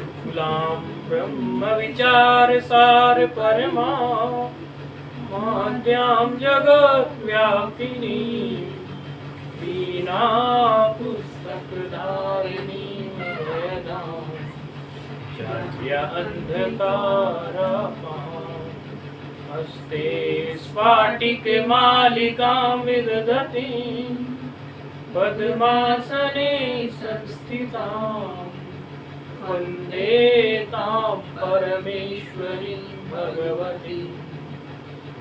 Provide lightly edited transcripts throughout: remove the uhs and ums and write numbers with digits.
शूलां ब्रह्म विचार सार परमा माद्यां जगद्व्यापिनी वीणा पुस्तकधारिणी वेदां चार्य अंधकारमा हस्ते स्फाटिकमालिकां विदधतीं पद्मासने संस्थितां वन्दे तां परमेश्वरीं भगवती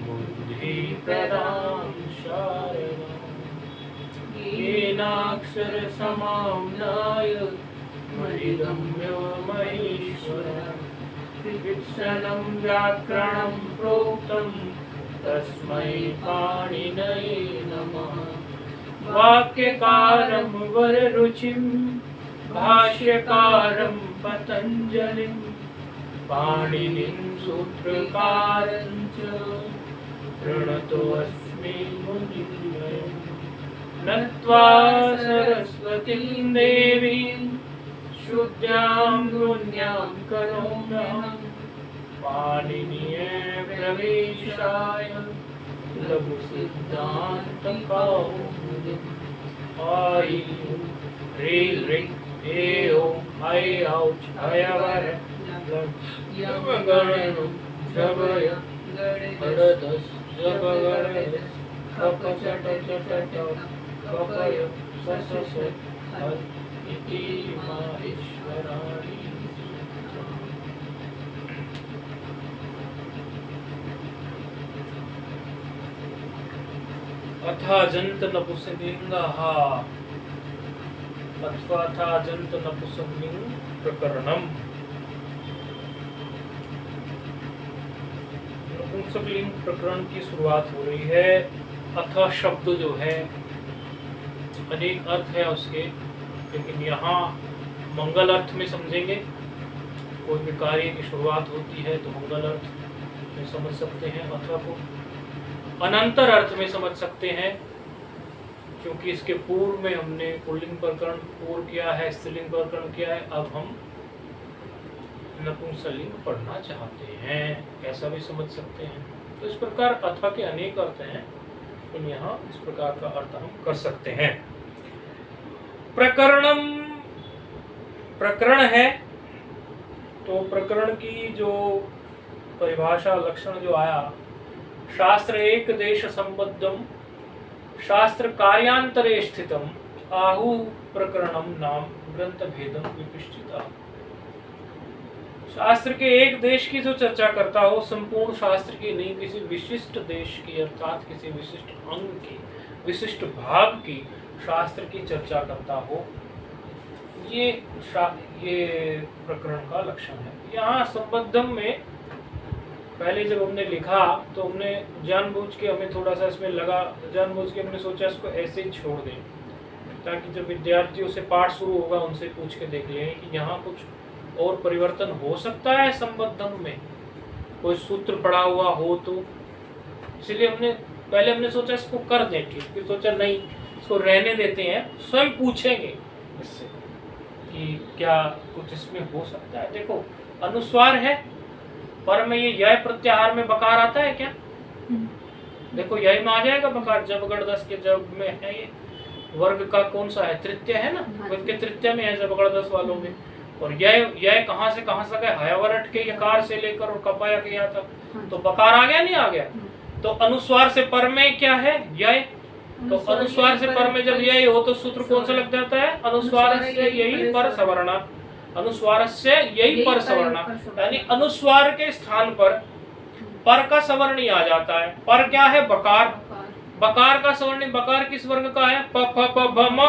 बुद्धिप्रदां शारदां येनाक्षरसमाम्नाय मणिगम्यो महेश्वरः वित्सनं व्याकरणं प्रोक्तं तस्मै पाणिनये नमः वाक्यकारं वररुचिं भाष्यकारं पतञ्जलिं पाणिनिं सूत्रकारं च प्रणतोऽस्मि मुनिर्यम् नत्वा सरस्वतीं देवीं शुद्ध्यां गुण्यां करोम्यहं पाणिनीये प्रवेशाय लघुसिद्धान्तकौमुदीम् ऐ ह्रीं ह्रीं ऐ औ हयवर जगगणनु जगय हरदस् जगगणय कपचट चटट कपय ससस इति माहेश्वराणि अथाजन्त नपुंसकलिङ्गः अथाजन्त नपुंसकलिङ्ग प्रकरणम। नपुंसकलिंग प्रकरण की शुरुआत हो रही है। अथ शब्द जो है अनेक अर्थ है उसके, लेकिन यहाँ मंगल अर्थ में समझेंगे। कोई भी कार्य की शुरुआत होती है तो मंगल अर्थ में समझ सकते हैं, अथवा को अनंतर अर्थ में समझ सकते हैं, क्योंकि इसके पूर्व में हमने पुल्लिंग प्रकरण पूर्व किया है, स्त्रीलिंग प्रकरण किया है। अब हम नपुंसकलिंग पढ़ना चाहते हैं, ऐसा भी समझ सकते हैं। तो इस प्रकार अथ के अनेक अर्थ हैं, लेकिन यहाँ इस प्रकार का अर्थ हम कर सकते हैं। प्रकरणम प्रकरण है, तो प्रकरण की जो परिभाषा लक्षण जो आया, शास्त्र एक देश संबद्धम शास्त्र कार्यांतरे स्थितम आहु प्रकरणम नाम ग्रंथ भेदम विपिष्टिता। शास्त्र के एक देश की जो चर्चा करता हो, संपूर्ण शास्त्र की नहीं, किसी विशिष्ट देश की अर्थात किसी विशिष्ट अंग की, विशिष्ट भाग की शास्त्र की चर्चा करता हो, ये प्रकरण का लक्षण है। यहाँ संबद्धम में पहले जब हमने लिखा तो हमने जानबूझ के हमें थोड़ा सा इसमें लगा, जानबूझ के हमने सोचा इसको ऐसे ही छोड़ दें, ताकि जब विद्यार्थियों से पाठ शुरू होगा उनसे पूछ के देख लें कि यहाँ कुछ और परिवर्तन हो सकता है संबद्धम में, कोई सूत्र पड़ा हुआ हो तो। इसलिए हमने सोचा इसको कर दें ठीक, फिर सोचा नहीं इसको रहने देते हैं, स्वयं पूछेंगे इससे कि क्या कुछ इसमें हो सकता है। देखो अनुस्वार है, पर में ये यह प्रत्याहार में बकार आता है क्या? देखो यह में आ जाएगा बकार, जब गणदस के जब में है, ये वर्ग का कौन सा है? तृतीय है ना, वर्ग के तृतीय में है जब गणदस वालों में। और यह कहाँ से गए? हयवरट के यकार से लेकर और कपाया के यहाँ तक, तो बकार आ गया नहीं आ गया? तो अनुस्वार से पर में क्या है? यह। तो अनुस्वार से पर में जब यही हो तो सूत्र कौन सा लग जाता है? अनुस्वार से यही पर सवर्ण, अनुस्वार से यही पर सवर्ण, यानी अनुस्वार के स्थान पर का सवर्ण आ जाता है। पर क्या है? बकार। बकार का सवर्ण, बकार किस वर्ग का है? प फ प भ म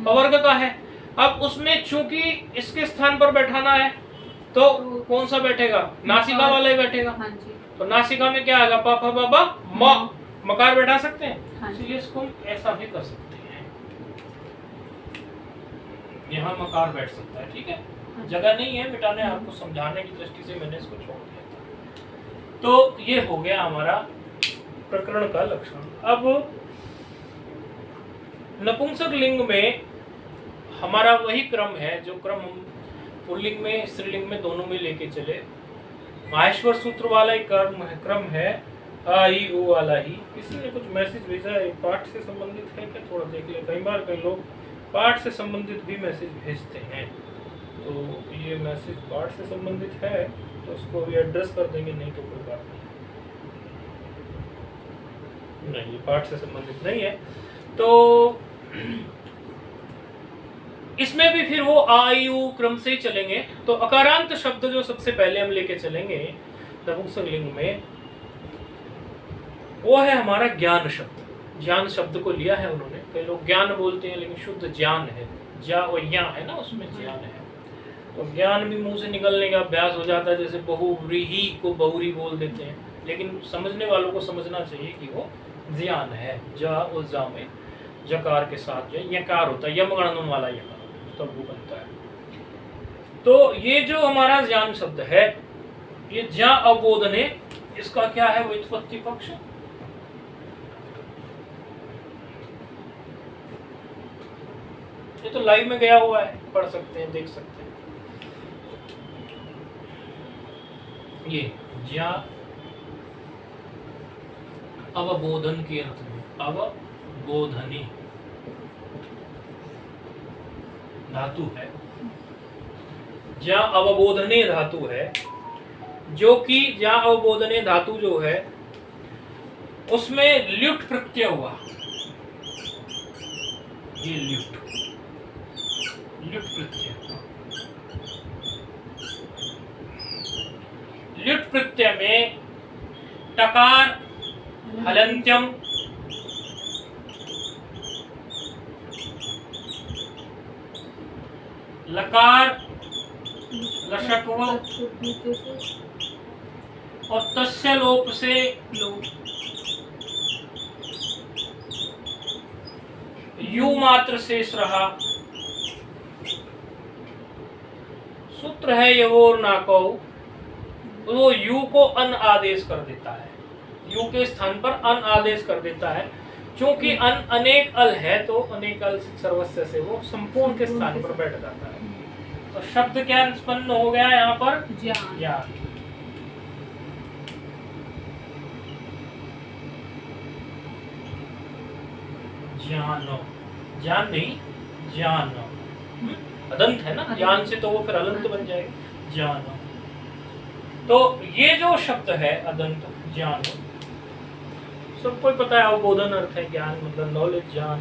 वर्ग का है। अब उसमें चूंकि इसके स्थान पर बैठाना है तो कौन सा बैठेगा? नासिका वाला ही बैठेगा। तो नासिका में क्या आएगा? प फ ब ब म, मकार बैठा सकते हैं, इसलिए इसको हम ऐसा भी कर सकते हैं, यहाँ मकार बैठ सकता है। ठीक है, जगह नहीं है मिटाने, आपको समझाने की दृष्टि से मैंने इसको छोड़ दिया था। तो ये हो गया हमारा प्रकरण का लक्षण। अब नपुंसक लिंग में हमारा वही क्रम है जो क्रम हम पुल्लिंग में स्त्रीलिंग में दोनों में लेके चले। माहेश्वर सूत्र वाला एक क्रम है, आ ई उ वाला ही। किसी ने कुछ मैसेज भेजा है, पाठ से संबंधित है क्या, थोड़ा देख ले। कई बार कई लोग पाठ से संबंधित भी मैसेज भेजते हैं, तो ये मैसेज पाठ से संबंधित है तो उसको अभी एड्रेस कर देंगे, नहीं तो कोई बात नहीं, ये पाठ से संबंधित नहीं है। तो इसमें भी फिर वो आ ई उ क्रम से ही चलेंगे। तो अकारांत शब्द जो सबसे पहले हम लेके चलेंगे नपुंसकलिंग में, वो है हमारा ज्ञान शब्द। ज्ञान शब्द को लिया है उन्होंने। कई लोग ज्ञान बोलते हैं लेकिन शुद्ध ज्ञान है, जा और या है ना, उसमें ज्ञान है। तो ज्ञान भी मुंह से निकलने का अभ्यास हो जाता है, जैसे बहुव्रीहि को बहुरी बोल देते हैं, लेकिन समझने वालों को समझना चाहिए कि वो ज्ञान है। जा और जा में जकार के साथ जो यकार होता है, यम गणन वाला यकार, तब वो बनता है। तो ये जो हमारा ज्ञान शब्द है, ये ज्ञा अवबोधने, इसका क्या है व्युत्पत्ति पक्ष। ये तो लाइव में गया हुआ है, पढ़ सकते हैं, देख सकते हैं। ये ज्ञा अवबोधन के अर्थ में, अवबोधनी धातु है, ज्ञा अवबोधने धातु है, जो कि ज्ञा अवबोधने धातु जो है उसमें ल्युट प्रत्यय हुआ। ये ल्युट प्रत्यय, ल्युट प्रत्यय में टकार हलंत्यम, लकार लशक्व और तस्य लोप से यू मात्र शेष रहा। सूत्र है यवोर नाको, वो यू को अन आदेश कर देता है, यू के स्थान पर अन आदेश कर देता है। क्योंकि अन अनेक अल है, तो अनेक अल सर्वस्व से वो संपूर्ण के स्थान पर बैठ जाता है। तो शब्द क्या निष्पन्न हो गया यहाँ पर, ज्ञान। ज्ञान, ज्ञान नहीं, ज्ञान अदंत है ना, ज्ञान से तो वो फिर अलंत बन जाएगा, ज्ञान। तो ये जो शब्द है अदंत ज्ञान, सबको पता है अवबोधन अर्थ है ज्ञान, मतलब नॉलेज, ज्ञान।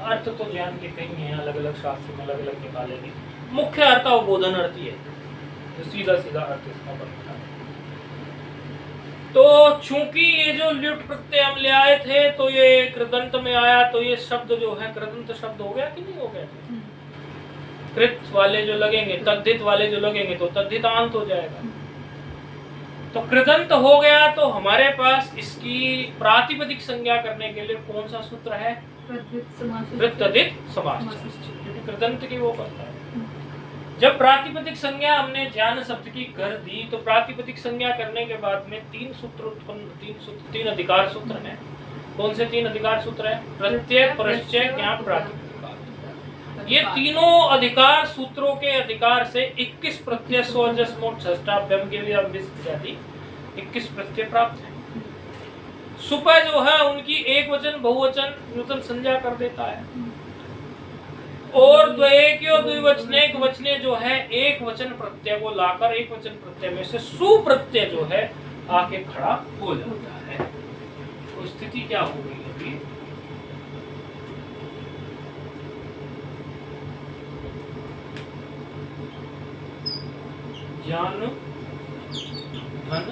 अर्थ तो ज्ञान के कई हैं, अलग अलग शास्त्र में अलग अलग निकालेंगे। मुख्य अर्थ अवबोधन अर्थ ही है, तो सीधा सीधा अर्थ इसका बनता है। तो चूंकि ये जो ल्युट प्रत्यय हम ले आए थे, तो ये कृदंत में आया, तो ये शब्द जो है कृदंत शब्द हो गया कि नहीं हो गया। कृत वाले जो लगेंगे, तद्धित वाले जो लगेंगे, तो तद्धितांत हो जाएगा। तो कृदंत हो गया, तो हमारे पास इसकी प्रातिपदिक संज्ञा करने के लिए कौन सा सूत्र है, कृतधित समास, क्योंकि कृदंत की वो करता है। जब प्रातिपदिक संज्ञा हमने ज्ञान शब्द की कर दी, तो प्रातिपदिक संज्ञा करने के बाद में तीन सूत्र उत्पन्न, तीन अधिकार सूत्र हैं। कौन से तीन अधिकार सूत्र है, प्रत्यय, परश्चय, ज्ञान, प्रातिपदिक। ये तीनों अधिकार सूत्रों के अधिकार से 21 प्रत्यय, स्वजस मोट षष्ठाभ्यम के लिए 21 प्रत्यय प्राप्त है। सुपय जो है उनकी एक वचन, बहुवचन, नूतन संज्ञा कर देता है। और द्वैक्यो द्विवचनेक वचने जो है एक वचन प्रत्यय को लाकर एक वचन प्रत्यय में से सुप्रत्यय जो है आके खड़ा हो जाता है। तो स्थिति क्या हो गई अभी, ज्ञान धन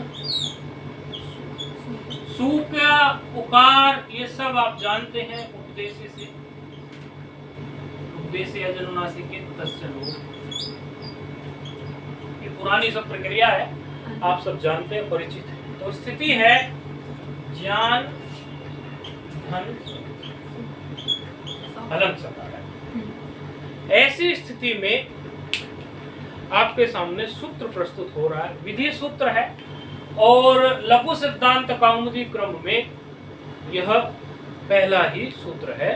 सूक्या उकार, ये सब आप जानते हैं उपदेश से, उपदेश अजनुनासिक तस्य लोग, ये पुरानी सब प्रक्रिया है, आप सब जानते हैं, परिचित हैं। तो स्थिति है ज्ञान धन हलन सकार है। ऐसी स्थिति में आपके सामने सूत्र प्रस्तुत हो रहा है, विधि सूत्र है, और लघु सिद्धांत कौमुदी क्रम में यह पहला ही सूत्र है।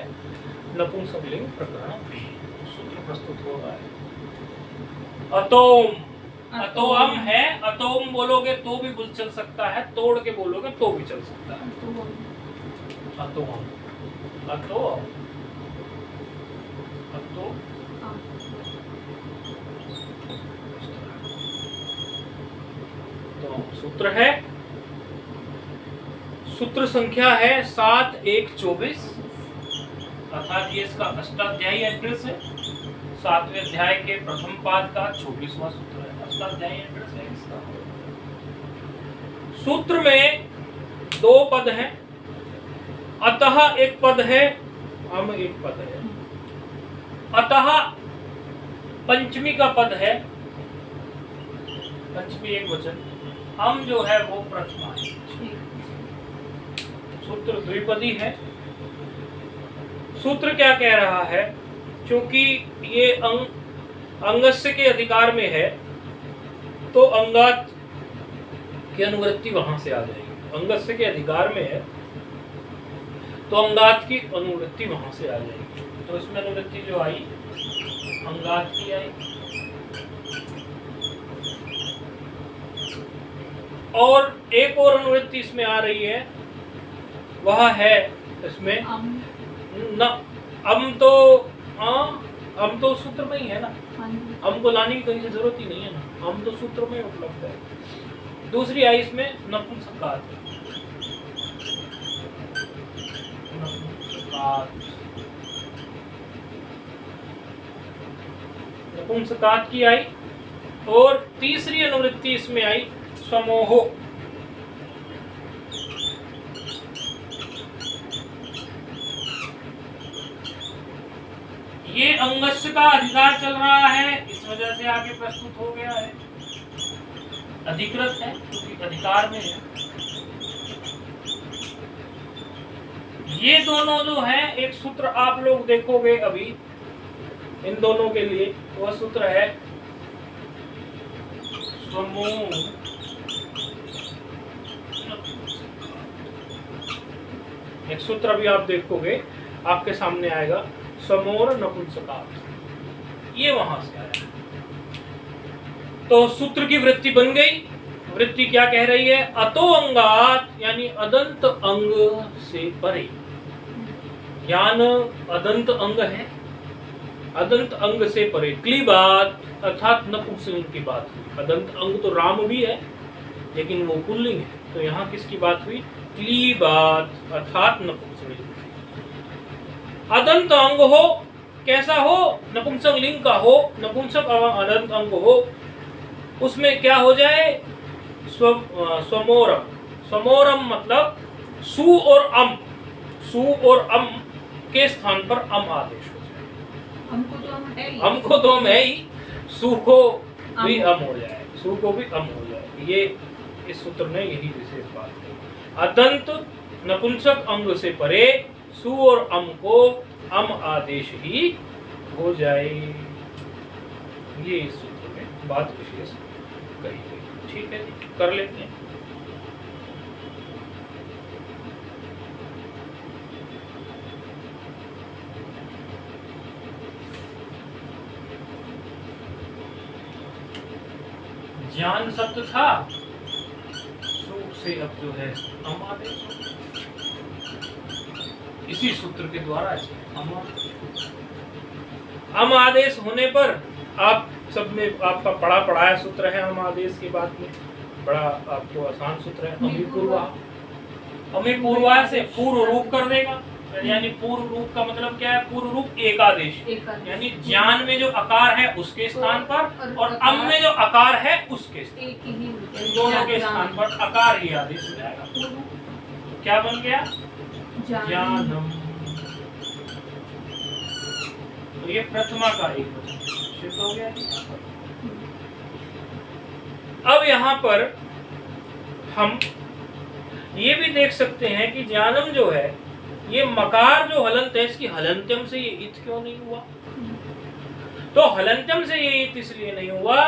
नपुंसकलिंग प्रकरण में सूत्र प्रस्तुत हो रहा है। अतोम, अतोम है, अतोम बोलोगे तो भी चल सकता है, तोड़ के बोलोगे तो भी चल सकता है। अतोम, अतो, अतो, तो सूत्र है, सूत्र संख्या है 7-1-24, अर्थात ये इसका अष्टाध्यायी एड्रेस है। 7वें अध्याय के प्रथम पाद का 24वां सूत्र है, अष्टाध्यायी एड्रेस है इसका। सूत्र में 2 पद हैं, अतः एक पद है, हम एक पद है, अतः पंचमी का पद है, पंचमी एक वचन, हम जो है वो प्रथमा है। सूत्र द्विपदी है। सूत्र क्या कह रहा है, क्योंकि ये अंगस्य के अधिकार में है तो अंगात की अनुवृत्ति वहां से आ जाएगी। अंगस्य के अधिकार में है तो अंगात की अनुवृत्ति वहां से आ जाएगी। तो इसमें अनुवृत्ति जो आई अंगात की आई, और एक और अनुवृत्ति इसमें आ रही है, वह है इसमें हम तो सूत्र में ही है ना, हमको लाने की कहीं से जरूरत ही नहीं है ना, हम तो सूत्र में उपलब्ध है। दूसरी आई इसमें नपुंसकात, नपुंसकात की आई, और तीसरी अनुवृत्ति इसमें आई समोहो। ये अंगस्य का अधिकार चल रहा है, इस वजह से आगे प्रस्तुत हो गया है, अधिकृत है क्योंकि अधिकार में है। ये दोनों जो है, एक सूत्र आप लोग देखोगे अभी इन दोनों के लिए, वह सूत्र है समूह, एक सूत्र अभी आप देखोगे आपके सामने आएगा, समोर नपुंसकात, ये वहां से आया। तो सूत्र की वृत्ति बन गई। वृत्ति क्या कह रही है, अतो अंगात यानी अदंत अंग से परे। ज्ञान अदंत अंग है, अदंत अंग से परे। क्लीबात अर्थात नपुंसकलिंग की बात हुई। अदंत अंग तो राम भी है लेकिन वो पुल्लिंग है, तो यहाँ किसकी बात हुई, क्लीबात अर्थात नपुंसकलिंग। अदंत अंग हो, कैसा हो, नपुंसक लिंग का हो, नपुंसक अदंत अंग हो, उसमें क्या हो जाए, स्वमोरम। स्वमोरम मतलब सु और अम, सु और अम के स्थान पर अम आदेश हो जाए। हमको तो हम है ही, सु को भी अम हो जाए, सु को भी अम हो जाए। ये इस सूत्र ने यही विशेष बात है। अदंत नपुंसक अंग से परे सु और अम को अम आदेश ही हो जाए, ये इस सूत्र में बात विशेष कही गई। ठीक है, कर लेते हैं। ज्ञान शब्द था, सुख से अब जो है अम आदेश, इसी सूत्र के द्वारा अम आदेश होने पर आप सब ने आपका पढ़ाया सूत्र है हम आदेश के बाद में, बड़ा आपको आसान सूत्र है। अमी पूर्वा से पूर्व रूप कर देगा, यानी पूर्व रूप का मतलब क्या है, पूर्व रूप एकादेश, यानी ज्ञान में जो आकार है उसके स्थान पर और अम में जो आकार है उसके स्थान, इन दोनों के स्थान पर आकार ही आदेश हो जाएगा। क्या बन गया, ज्ञानम। तो ये प्रथमा का एक वचन सिद्ध हो गया। अब यहाँ पर हम ये भी देख सकते हैं कि ज्ञानम जो है, ये मकार जो हलंत है, इसकी हलंत्यम से ये इत क्यों नहीं हुआ। तो हलंत्यम से ये इत इसलिए नहीं हुआ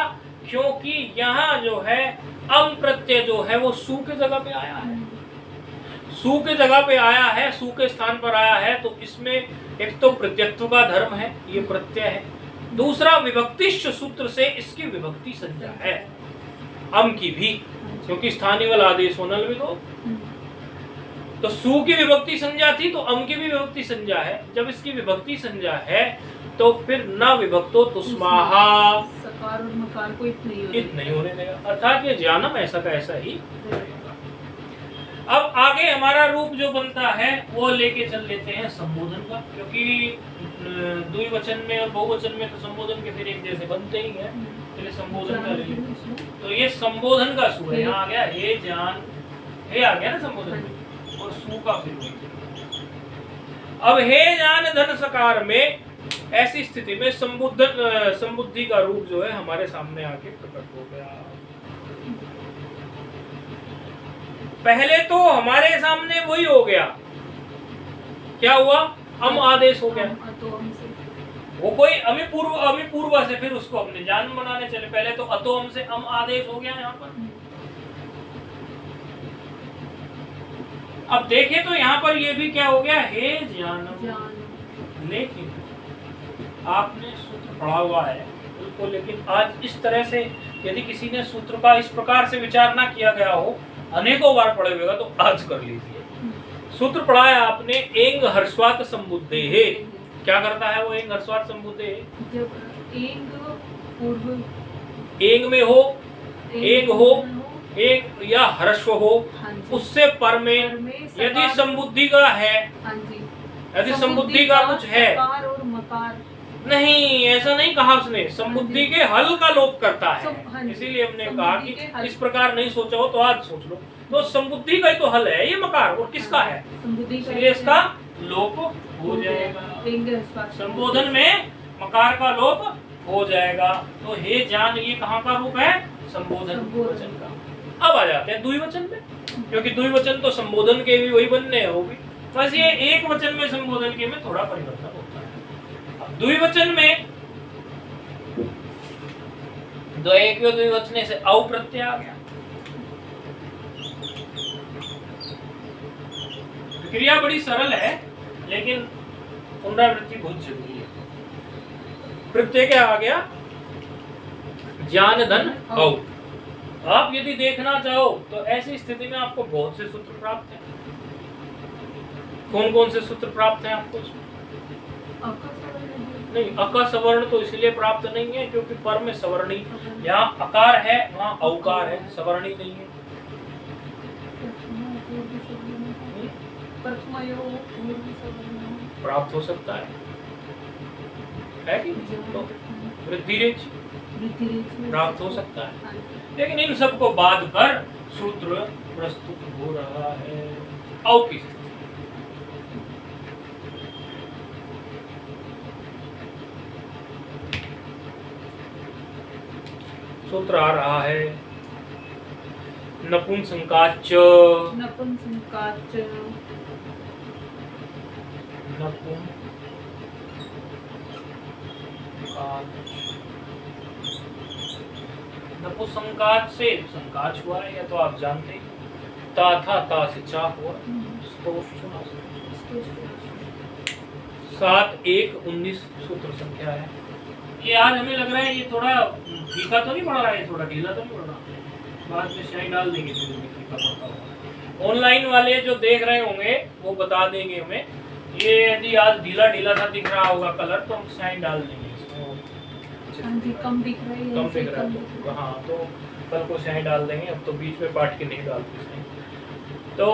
क्योंकि यहाँ जो है अम प्रत्यय जो है वो सु के जगह पे आया है, सु के जगह पे आया है, सु के स्थान पर आया है। तो इसमें एक तो प्रत्यत्व का धर्म है, ये प्रत्यय है, दूसरा विभक्तिश्च सूत्र से इसकी विभक्ति संज्ञा है, अम की भी, क्योंकि स्थानीय वाला आदेश होना भी तो सु की विभक्ति संज्ञा थी तो अम की भी विभक्ति संज्ञा है। जब इसकी विभक्ति संज्ञा है तो फिर न विभक्तो तुस्माहा, सकार और मकार को इत नहीं होने देगा, अर्थात ये ज्ञानम ऐसा का ऐसा ही। अब आगे हमारा रूप जो बनता है वो लेके चल लेते हैं संबोधन का, क्योंकि द्विवचन में और बहुवचन में तो संबोधन के फिर एक जैसे बनते ही हैं, इसलिए संबोधन का ले लेते। तो ये संबोधन का सु है, यहाँ आ गया हे जान, हे आ गया ना संबोधन में, और सु का फिर। अब हे जान धन सकार में ऐसी स्थिति में संबुद्धि का रूप जो है हमारे सामने आके प्रकट हो गया। पहले तो हमारे सामने वही हो गया, क्या हुआ, अम आदेश हो गया। वो कोई अमी पूर्व से फिर उसको अपने जान बनाने चले, पहले तो अतो अम से अम आदेश हो गया यहाँ पर। अब देखे तो यहाँ पर ये भी क्या हो गया, हे जानम। लेकिन आपने सूत्र पढ़ा हुआ है बिल्कुल, लेकिन आज इस तरह से यदि किसी ने सूत्र का इस प्रकार से विचार ना किया गया हो, अनेकों बार पढ़े हुएगा, तो आज कर लीजिए। सूत्र पढ़ा है आपने, एंग हर्षवात संबुद्धे है। क्या करता है वो एंग हर्षवात संबुद्धे है? जब एंग पूर्व एंग में हो, एंग हो, एंग या हर्षव हो, उससे पर में यदि संबुद्धि का है, यदि संबुद्धि का कुछ है, और मकार नहीं ऐसा नहीं कहा उसने, संबुद्धि के हल का लोप करता है। इसीलिए हमने कहा कि इस प्रकार नहीं सोचा हो तो आज सोच लो। तो संबुद्धि का ही तो हल है ये मकार, और किसका है, इसलिए इसका लोप हो जाएगा। संबोधन में मकार का लोप हो जाएगा। तो हे जान ये कहाँ का रूप है, संबोधन वचन का। अब आ जाते हैं द्विवचन में, क्योंकि द्विवचन तो संबोधन के भी वही बनने हैं, वो भी बस ये एक वचन में संबोधन के में थोड़ा परिवर्तन होता है। द्विवचन में दो एक द्विवचने से औ प्रत्यय आ गया। क्रिया बड़ी सरल है लेकिन पुनरावृत्ति बहुत जरूरी है। प्रत्यय क्या आ गया, ज्ञान धन औ। आप यदि देखना चाहो तो ऐसी स्थिति में आपको बहुत से सूत्र प्राप्त हैं। कौन कौन से सूत्र प्राप्त हैं आपको? नहीं, अका सवर्ण तो इसलिए प्राप्त नहीं है क्योंकि पर में सवर्णी, यहाँ अकार है वहाँ औकार है, सवर्णी नहीं है। प्राप्त हो सकता है कि तो वृद्धि प्राप्त हो सकता है, लेकिन इन सबको बाध कर सूत्र प्रस्तुत हो रहा है। औ की स्थिति सूत्र आ रहा है, नपुंसकाच नपुंसकाच से संकाच हुआ है, या तो आप जानते हैं ता था, ता से चा हुआ। 7-1-19 सूत्र संख्या है। ये आज हमें लग रहा है ये थोड़ा फीका तो नहीं पड़ रहा है, थोड़ा ढीला तो नहीं पड़ रहा, बाद में शायद डाल देंगे फिर फीका पड़ता होगा। ऑनलाइन वाले जो देख रहे होंगे वो बता देंगे हमें, ये यदि आज ढीला ढीला सा दिख रहा होगा कलर तो हम शायद डाल देंगे इसमें। कम दिख रहा है, कम दिख रहा है, हाँ तो कल को शायद डाल देंगे, अब तो बीच में पाट के नहीं डालते। तो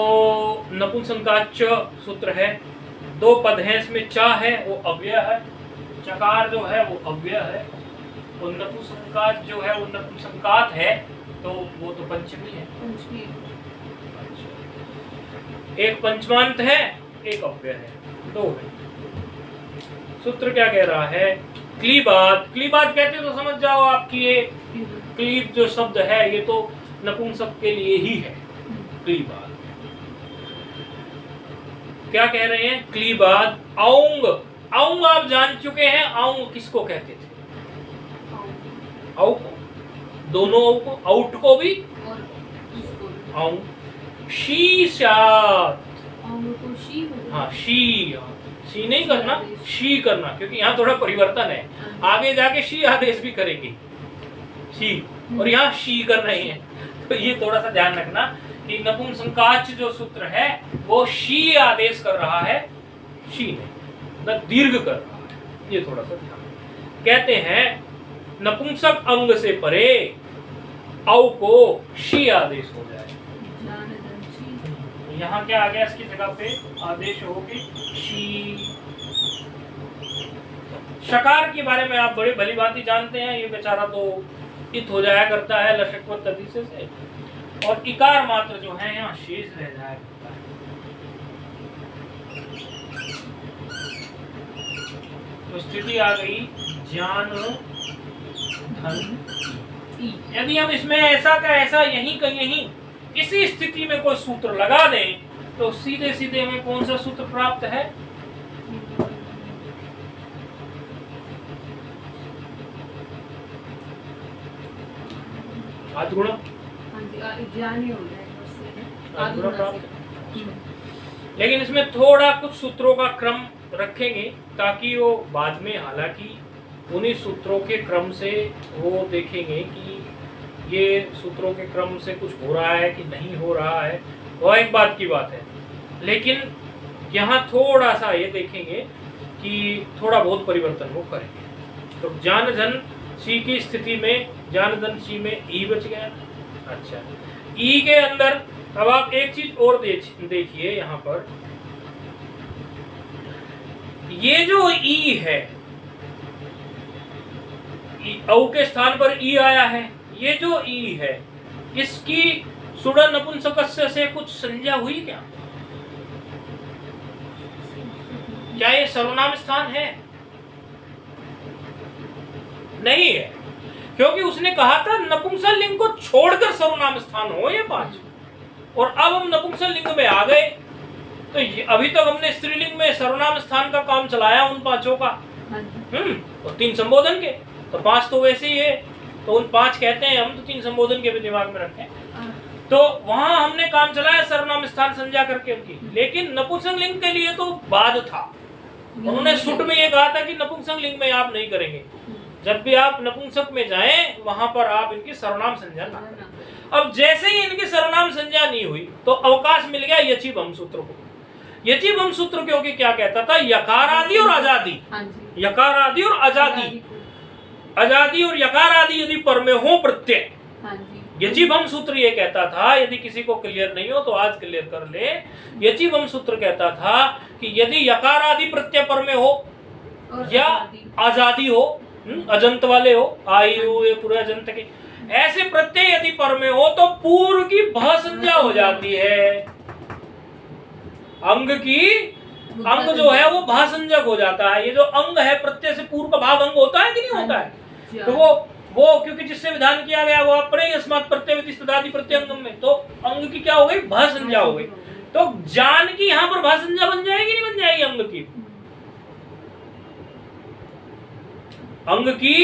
नपुंसकाच सूत्र है, दो पद हैं इसमें, चा है वो अव्यय है, चकार जो है वो अव्यय है, और नपुंसकाच जो है वो नपुंसकात है, तो वो तो पंचमी है। एक पंचमांत है, एक अव्यय है, दो है। सूत्र क्या कह रहा है, क्लीबात। क्लीबात कहते तो समझ जाओ आपकी ये क्लीब जो शब्द है ये तो नपुंसक के लिए ही है। क्लीबात क्या कह रहे हैं, क्लीबात औंग। औंग आप जान चुके हैं, औंग किसको कहते थे, औ को, दोनों औ को, आउट को भी औंग। शीशात, हाँ शी, सी नहीं करना, शी करना, क्योंकि यहाँ थोड़ा परिवर्तन है। आगे जाके शी आदेश भी करेंगे, शी, और यहाँ शी कर रहे हैं। तो ये थोड़ा सा ध्यान रखना कि नपुंसकवाच्य जो सूत्र है वो शी आदेश कर रहा है, शी नहीं, न दीर्घ कर रहा है। ये थोड़ा सा ध्यान। कहते हैं नपुंसक अंग से परे औ को शी आदेश हो जाए। यहाँ क्या आ गया इसकी जगह पे, आदेश हो के शी। शकार के बारे में आप बड़ी भली भांति जानते हैं, ये बेचारा तो इत हो जाया करता है लशकवत तदीसे से, और इकार मात्र जो है यहाँ शेष रह जाया करता है। तो स्थिति आ गई ज्ञान धन। यदि हम इसमें ऐसा का ऐसा यहीं का यहीं इसी स्थिति में कोई सूत्र लगा दें तो सीधे सीधे हमें कौन सा सूत्र प्राप्त है? आद्गुण प्राप्त। लेकिन इसमें थोड़ा कुछ सूत्रों का क्रम रखेंगे ताकि वो बाद में, हालांकि उन्हीं सूत्रों के क्रम से वो देखेंगे कि ये सूत्रों के क्रम से कुछ हो रहा है कि नहीं हो रहा है, वह एक बात की बात है। लेकिन यहाँ थोड़ा सा ये देखेंगे कि थोड़ा बहुत परिवर्तन वो करेंगे। तो जान धन सी की स्थिति में, जान धन सी में ई बच गया। अच्छा, ई के अंदर अब आप एक चीज और देखिए यहाँ पर, ये जो ई है, औ के स्थान पर ई आया है, ये जो ई है इसकी सुड़ नपुंसकस्य से कुछ संज्ञा हुई क्या? क्या ये सर्वनाम स्थान है? नहीं है, क्योंकि उसने कहा था नपुंसकलिंग को छोड़कर सर्वनाम स्थान हो ये 5, और अब हम नपुंसकलिंग में आ गए। तो अभी तक हमने स्त्रीलिंग में सर्वनाम स्थान का काम चलाया उन 5 का, और 3 संबोधन के, तो 5 तो वैसे ही है, तो उन 5 कहते हैं हम, तो 3 संबोधन के भी दिमाग में रखें। तो वहां हमने काम चलाया सर्वनाम स्थान संज्ञा करके उनकी। लेकिन नपुंसकलिंग के लिए तो बाद था, उन्होंने सुट में ये कहा था कि नपुंसकलिंग में आप नहीं करेंगे, जब भी आप नपुंसक में जाएं वहां पर आप इनकी सर्वनाम संज्ञा ना करें। अब जैसे ही इनकी सर्वनाम संज्ञा नहीं हुई तो अवकाश मिल गया यची भम सूत्र को। यची भम सूत्र क्योंकि क्या कहता था, यकार आदि और आजादी, यकार आदि और आजादी, आजादी और यकार आदि यदि पर में हो प्रत्यय, यचिभम सूत्र ये कहता था, यदि किसी को क्लियर नहीं हो तो आज क्लियर कर ले। यचिभम सूत्र कहता था कि यदि यकार आदि प्रत्यय पर में हो या आजादी हो, अजंत वाले हो, आयु ये पूरे अजंत के, ऐसे प्रत्यय यदि पर में हो तो पूर्व की भ संज्ञा हो जाती है। अंग की, अंग जो है वो भा संज्ञक हो जाता है। ये जो अंग है प्रत्यय से पूर्व का भाग अंग होता है कि नहीं होता है? तो वो क्योंकि जिससे विधान किया गया वो अपने ही अस्मात् प्रत्यय विधिष्टादि प्रत्यंगम में, तो अंग की क्या हो गई? भा संज्ञा हो गई। तो जान की यहाँ पर भा संज्ञा बन जाएगी नहीं बन जाएगी? अंग की, अंग की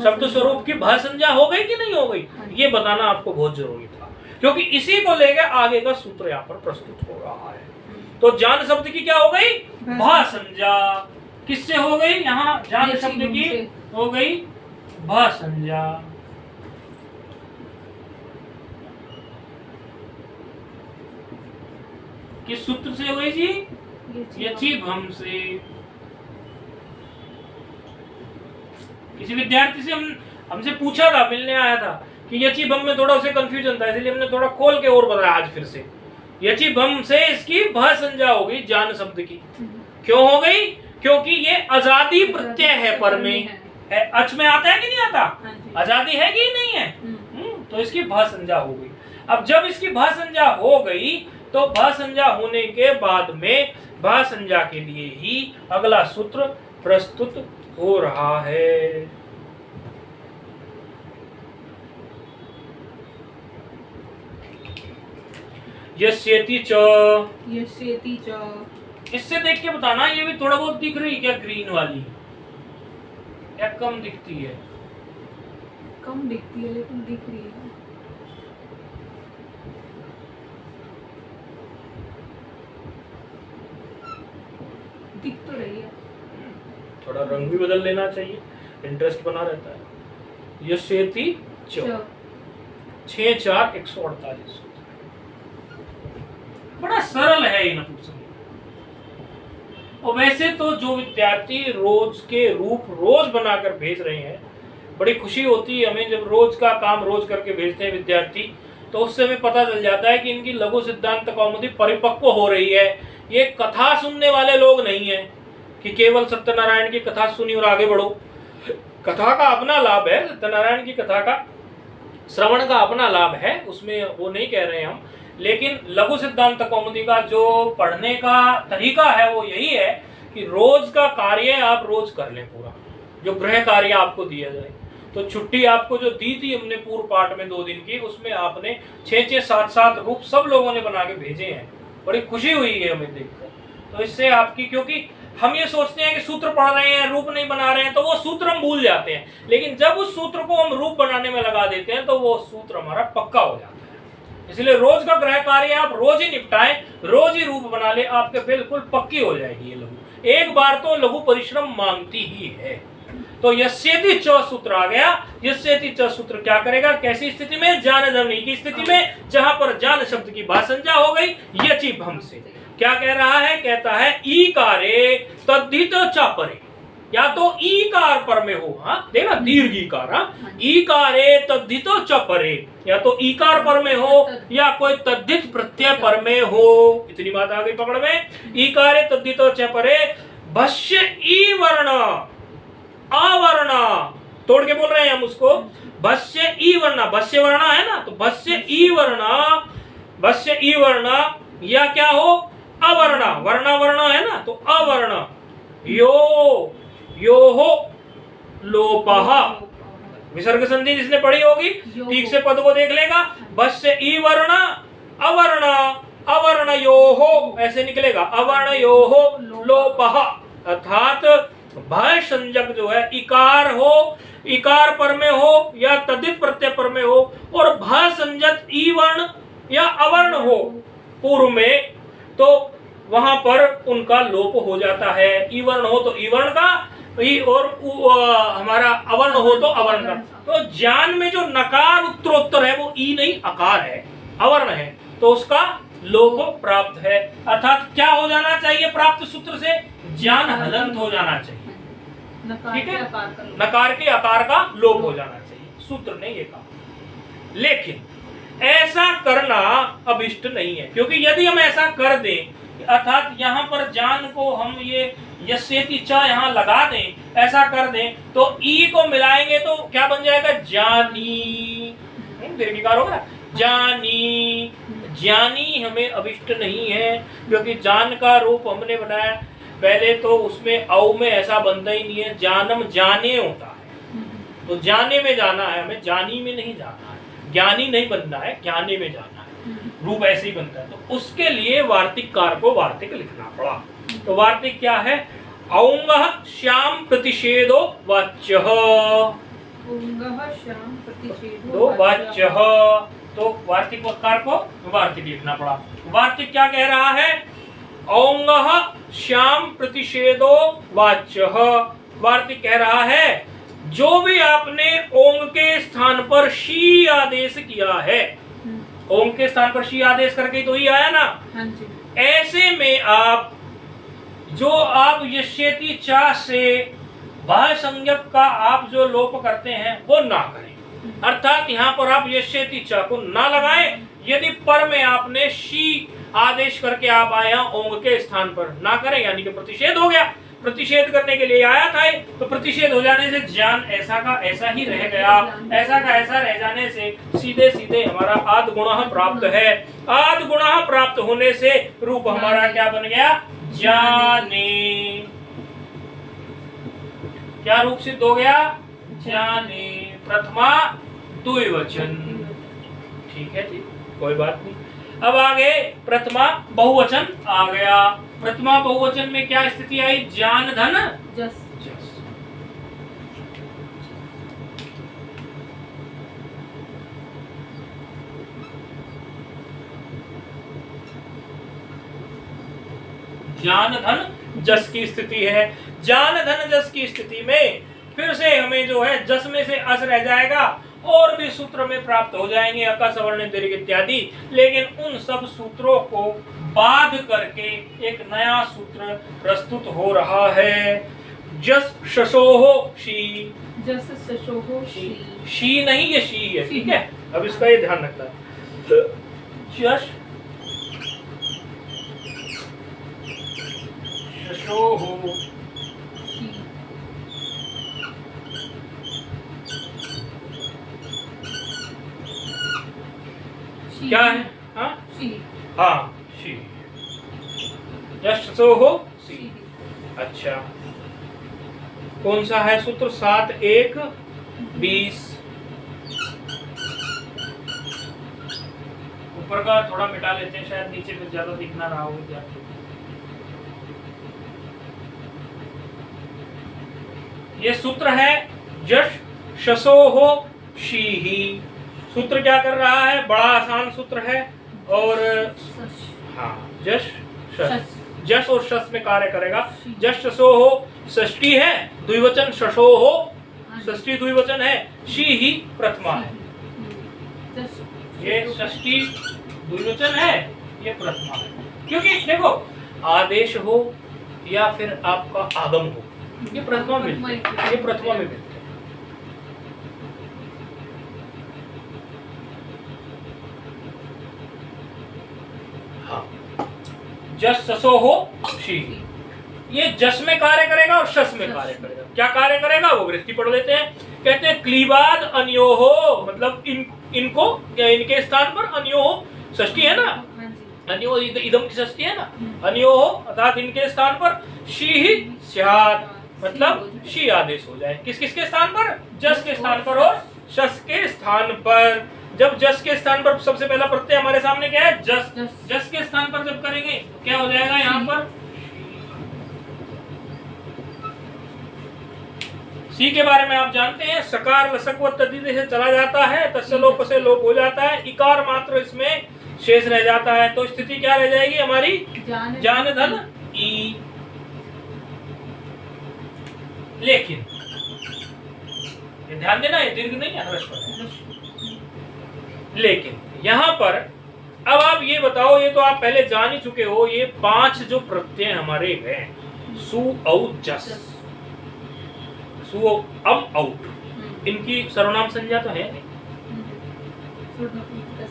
शब्द स्वरूप की भा संज्ञा हो गई कि नहीं हो गई? ये बताना आपको बहुत जरूरी था, क्योंकि इसी को लेकर आगे का सूत्र यहाँ पर प्रस्तुत हो रहा है। तो जान शब्द की क्या हो गई? भा संज्ञा। किससे हो गई? यहाँ जान शब्द की हो गई भा संज्ञा। किस सूत्र से हो गई जी? यचिभम से। किसी विद्यार्थी से हमसे पूछा था, मिलने आया था कि यचिभम में थोड़ा उसे कंफ्यूजन था, इसलिए हमने थोड़ा खोल के और बताया आज फिर से। यचिभम से इसकी भा संज्ञा हो गई जान शब्द की। क्यों हो गई? क्योंकि ये आजादी प्रत्यय है पर में है। अच में आता है कि नहीं आता? आजादी है कि नहीं है? तो इसकी भा संज्ञा हो गई। अब जब इसकी भा संज्ञा हो गई तो भा संज्ञा होने के बाद में भा संज्ञा के लिए ही अगला सूत्र प्रस्तुत हो रहा है। यस्येति च, यस्येति च। इससे देख के बताना ये भी थोड़ा बहुत दिख रही क्या ग्रीन वाली, या कम दिखती है? कम दिखती है लेकिन दिख रही है। दिख तो रंग भी बदल लेना चाहिए, इंटरेस्ट बना रहता है। यस्येति च, 6 4 148। बड़ा सरल है ये नपुंसक। और वैसे तो जो विद्यार्थी रोज के रूप रोज बनाकर भेज रहे हैं, बड़ी खुशी होती है हमें जब रोज का काम रोज करके भेजते हैं विद्यार्थी, तो उससे हमें पता चल जाता है कि इनकी लघु सिद्धांत कौमुदी परिपक्व हो रही है। ये कथा सुनने वाले लोग नहीं है कि केवल सत्यनारायण की कथा सुनी और आगे बढ़ो। कथा का अपना लाभ है, सत्यनारायण की कथा का श्रवण का अपना लाभ है, उसमें वो नहीं कह रहे हैं हम। लेकिन लघु सिद्धांत कौमुदी का जो पढ़ने का तरीका है वो यही है कि रोज का कार्य आप रोज कर लें पूरा, जो गृह कार्य आपको दिया जाए। तो छुट्टी आपको जो दी थी हमने पूर्व पाठ में 2 दिन की, उसमें आपने 6 7 7 रूप सब लोगों ने बना के भेजे हैं। बड़ी खुशी हुई है हमें देखकर। तो इससे आपकी, क्योंकि हम ये सोचते हैं कि सूत्र पढ़ रहे हैं रूप नहीं बना रहे हैं, तो वो सूत्र हम भूल जाते हैं। लेकिन जब उस सूत्र को हम रूप बनाने में लगा देते हैं तो वो सूत्र हमारा पक्का हो जाता है। इसलिए रोज का गृह कार्य आप रोज ही निपटाएं, रोज ही रूप बना ले, आपके बिल्कुल पक्की हो जाएगी ये लघु। एक बार तो लघु परिश्रम मांगती ही है। तो यस्येति च सूत्र आ गया। यस्येति च सूत्र क्या करेगा, कैसी स्थिति में, जान ध्वनि की स्थिति में, जहां पर जान शब्द की भाषंजा हो गई यचि भम से। क्या कह रहा है, कहता है ईकारे तद्धित च परे, या तो ईकार पर में हो, हाँ देखना दीर्घ ईकार, हाँ ईकारे तद्धित च परे, या तो ईकार पर में हो या कोई तद्धित प्रत्यय पर में हो। इतनी बात आ गई पकड़ में। ईकारे तद्धित च परे भस्य ई वर्ण आवर्ण, तोड़ के बोल रहे हैं हम उसको। भस्य ई वर्ण, भस्य वर्ण है ना, तो भस्य ई वर्ण, भस्य ई वर्ण या क्या हो, अवर्ण, वर्ण वर्ण है ना, तो अवर्ण यो हो लोपः, विसर्ग संधि जिसने पढ़ी होगी ठीक से पद को देख लेगा। भस्य ई वर्ण अवर्ण, अवर्ण यो हो ऐसे निकलेगा, अवर्ण यो हो लोपः, अर्थात भय संज्ञक जो है इकार हो, इकार पर में हो या तद्धित प्रत्यय पर में हो, और भय संज्ञक ई वर्ण या अवर्ण हो पूर्व में, तो वहां पर उनका लोप हो जाता है। ई वर्ण हो तो ई वर्ण का, और हमारा अवर्ण हो तो अवर्ण का। तो ज्ञान में जो नकार उत्तरोत्तर है वो ई नहीं अकार है, अवर्ण है, तो उसका लोप प्राप्त है। अर्थात क्या हो जाना चाहिए प्राप्त सूत्र से, ज्ञान हलंत हो जाना चाहिए, ठीक है, नकार के आकार का लोप हो जाना चाहिए, सूत्र ने ये कहा। लेकिन ऐसा करना अभिष्ट नहीं है, क्योंकि यदि हम ऐसा कर दें, अर्थात यहाँ पर जान को हम ये यस्येति च यहाँ लगा दें, ऐसा कर दें, तो ई को मिलाएंगे तो क्या बन जाएगा, जानी, दीर्घिकार होगा, जानी। ज्ञानी हमें अभिष्ट नहीं है, क्योंकि जान का रूप हमने बनाया पहले, तो उसमें औ में ऐसा बनता ही नहीं है, जानम जाने होता है, तो जाने में जाना है हमें, जानी में नहीं जाना है, ज्ञानी नहीं बनना है, ज्ञाने में जाना है, रूप ऐसे ही बनता है। तो उसके लिए वार्तिक कार को वार्तिक लिखना पड़ा। तो वार्तिक क्या है, औंगः श्याम प्रतिषेधो वाच्यः, दो वाच्यः, तो वार्तिक कार को वार्तिक लिखना पड़ा। वार्तिक क्या कह रहा है, औंगः श्याम प्रतिषेधो वाच्यः, वार्तिक कह रहा है जो भी आपने ओंग के स्थान पर शी आदेश किया है, ओंग के स्थान पर शी आदेश करके तो ही आया ना, हाँ जी। ऐसे में आप जो आप यस्येति च से भय संज्ञक का आप जो लोप करते हैं वो ना करें, अर्थात यहाँ पर आप यस्येति च को ना लगाएं। यदि पर में आपने शी आदेश करके आप आया ओंग के स्थान पर, ना करें, यानी कि प्रतिषेध हो गया, प्रतिषेध करने के लिए आया था, तो प्रतिषेध हो जाने से ज्ञान ऐसा का ऐसा ही रह गया, ऐसा का ऐसा रह जाने से सीधे सीधे हमारा आद गुणः प्राप्त है। आद गुणः प्राप्त होने से रूप हमारा क्या बन गया, जाने। क्या रूप सिद्ध हो गया, जाने, प्रथमा द्विवचन, ठीक है जी, कोई बात नहीं। अब आगे प्रथमा बहुवचन आ गया। प्रथमा बहुवचन में क्या स्थिति आई, जान धन जस, जस। ज्ञान धन जस की स्थिति है। जान धन जस की स्थिति में फिर से हमें जो है जस में से अस रह जाएगा और भी सूत्र में प्राप्त हो जाएंगे अका सवर्ण दीर्घ इत्यादि, लेकिन उन सब सूत्रों को बाध करके एक नया सूत्र प्रस्तुत हो रहा है। जस शशोहो शी, जस शशोहो शी, शी नहीं ये शी है, ठीक है। अब इसका ये ध्यान रखना है। जस शशोहो शी, शी, क्या है? हाँ शी, हाँ शी, जस शशोहो शी। शी, अच्छा, कौन सा है सूत्र? 7 1 20। ऊपर का थोड़ा मिटा लेते हैं, शायद नीचे कुछ ज्यादा दिख ना रहा हो विद्यार्थी। ये सूत्र है जश शसोहो शीही। सूत्र क्या कर रहा है? बड़ा आसान सूत्र है और सश, हाँ जश शस, शस, जश और शस में कार्य करेगा। जश शसो हो षष्ठी है, द्विवचन शशो हो षष्ठी द्विवचन है, शी ही प्रथमा है। जस, ये षष्ठी द्विवचन है, ये प्रथमा है। क्योंकि देखो आदेश हो या फिर आपका आगम हो, ये प्रथमा मिलते हैं, ये प्रथमा में मिलते हैं। हाँ, जस ससो हो शी, ये जस में कार्य करेगा और शस में कार्य करेगा। क्या कार्य करेगा वो गृहस्थी पढ़ लेते हैं। कहते हैं क्लीबाद अन्योहो, मतलब इनको या इनके स्थान पर अन्योहो षष्ठी है ना, अन्यो इदम की षष्ठी है ना, अन्योहो अर्थात इनके स्थान पर शी ही स्यात्, मतलब शी आदेश हो जाए। किस किसके स्थान पर? जस के स्थान पर और शस के स्थान पर। जब जस के स्थान पर सबसे पहला प्रत्यय हमारे सामने क्या है? जस। जस के स्थान पर जब करेंगे तो क्या हो जाएगा यहाँ पर? सी के बारे में आप जानते हैं, सकार लसक व तद्धित से चला जाता है, तस्य लोप से लोप हो जाता है, इकार मात्र इसमें शेष रह जाता है। तो स्थिति क्या रह जाएगी हमारी? जान धन ई। लेकिन ये ध्यान देना, ये दीर्घ नहीं है, ह्रस्व है। लेकिन यहाँ पर अब आप ये बताओ, ये तो आप पहले जान ही चुके हो, ये 5 जो प्रत्यय हमारे हैं सु औ जस, सु अम आउट, इनकी सर्वनाम संज्ञा तो है नहीं,